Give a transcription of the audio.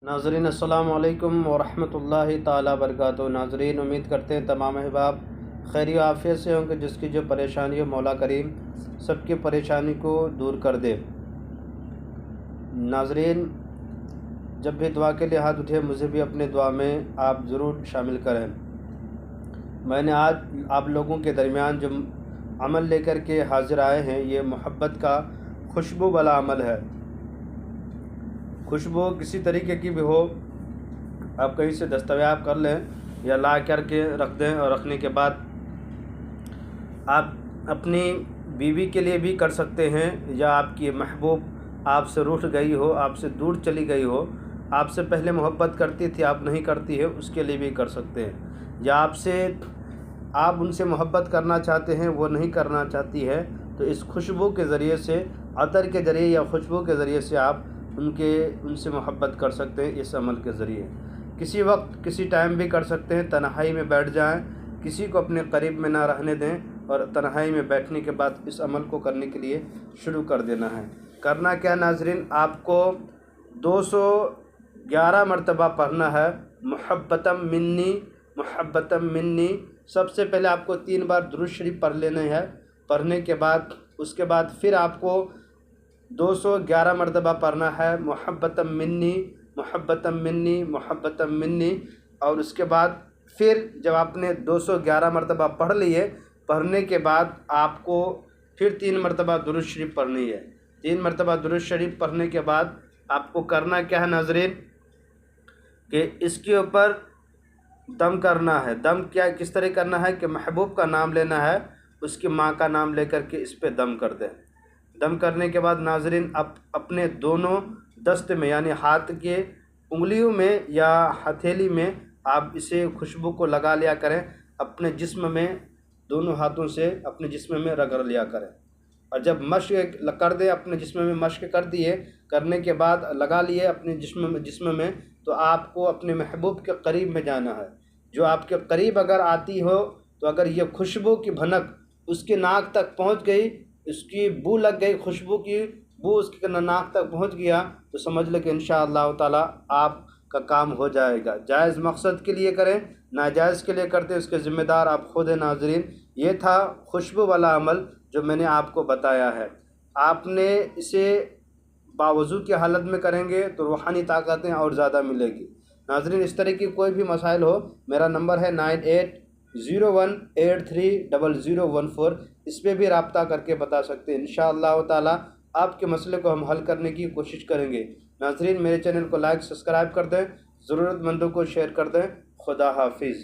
ناظرین السلام علیکم ورحمۃ اللہ تعالی وبرکاتہ۔ ناظرین، امید کرتے ہیں تمام احباب خیر و عافیت سے ہوں گے۔ جس کی جو پریشانی ہو مولا کریم سب کی پریشانی کو دور کر دے۔ ناظرین، جب بھی دعا کے لیے ہاتھ اٹھے مجھے بھی اپنے دعا میں آپ ضرور شامل کریں۔ میں نے آج آپ لوگوں کے درمیان جو عمل لے کر کے حاضر آئے ہیں، یہ محبت کا خوشبو والا عمل ہے۔ خوشبو کسی طریقے کی بھی ہو، آپ کہیں سے دستیاب کر لیں یا لا کر کے رکھ دیں، اور رکھنے کے بعد آپ اپنی بیوی کے لیے بھی کر سکتے ہیں، یا آپ کی محبوب آپ سے روٹھ گئی ہو، آپ سے دور چلی گئی ہو، آپ سے پہلے محبت کرتی تھی آپ نہیں کرتی ہے، اس کے لیے بھی کر سکتے ہیں، یا آپ ان سے محبت کرنا چاہتے ہیں وہ نہیں کرنا چاہتی ہے، تو اس خوشبو کے ذریعے سے، عطر کے ذریعے یا خوشبو کے ذریعے سے آپ ان سے محبت کر سکتے ہیں۔ اس عمل کے ذریعے کسی وقت کسی ٹائم بھی کر سکتے ہیں، تنہائی میں بیٹھ جائیں، کسی کو اپنے قریب میں نہ رہنے دیں، اور تنہائی میں بیٹھنے کے بعد اس عمل کو کرنے کے لیے شروع کر دینا ہے۔ کرنا کیا ناظرین، آپ کو 211 مرتبہ پڑھنا ہے، محبتم منی محبتم منی۔ سب سے پہلے آپ کو 3 بار درود شریف پڑھ لینا ہے، پڑھنے کے بعد اس کے بعد پھر آپ کو 211 مرتبہ پڑھنا ہے، محبتم منی محبتم منی محبتم منی۔ اور اس کے بعد پھر جب آپ نے 211 مرتبہ پڑھ لیے، پڑھنے کے بعد آپ کو پھر 3 مرتبہ درود شریف پڑھنی ہے۔ 3 مرتبہ درود شریف پڑھنے کے بعد آپ کو کرنا کیا ہے ناظرین، کہ اس کے اوپر دم کرنا ہے۔ دم کس طرح کرنا ہے کہ محبوب کا نام لینا ہے، اس کی ماں کا نام لے کر کے اس پہ دم کر دیں۔ دم کرنے کے بعد ناظرین اپنے دونوں دست میں، یعنی ہاتھ کے انگلیوں میں یا ہتھیلی میں آپ اسے خوشبو کو لگا لیا کریں، اپنے جسم میں دونوں ہاتھوں سے اپنے جسم میں رگڑ لیا کریں، اور جب مشق کر دیں، اپنے جسم میں مشق کر دیے، کرنے کے بعد لگا لیے اپنے جسم میں، تو آپ کو اپنے محبوب کے قریب میں جانا ہے۔ جو آپ کے قریب اگر آتی ہو، تو اگر یہ خوشبو کی بھنک اس کے ناک تک پہنچ گئی، اس کی بو لگ گئی، خوشبو کی بو اس کے ناک تک پہنچ گیا، تو سمجھ لیں کہ انشاءاللہ تعالی آپ کا کام ہو جائے گا۔ جائز مقصد کے لیے کریں، ناجائز کے لیے کرتے اس کے ذمہ دار آپ خود ہیں ناظرین۔ یہ تھا خوشبو والا عمل جو میں نے آپ کو بتایا ہے۔ آپ نے اسے باوضو کی حالت میں کریں گے تو روحانی طاقتیں اور زیادہ ملے گی۔ ناظرین، اس طرح کی کوئی بھی مسائل ہو، میرا نمبر ہے 9801830014، اس پہ بھی رابطہ کر کے بتا سکتے ہیں۔ انشاءاللہ تعالی آپ کے مسئلے کو ہم حل کرنے کی کوشش کریں گے۔ ناظرین، میرے چینل کو لائک سبسکرائب کر دیں، ضرورت مندوں کو شیئر کر دیں۔ خدا حافظ۔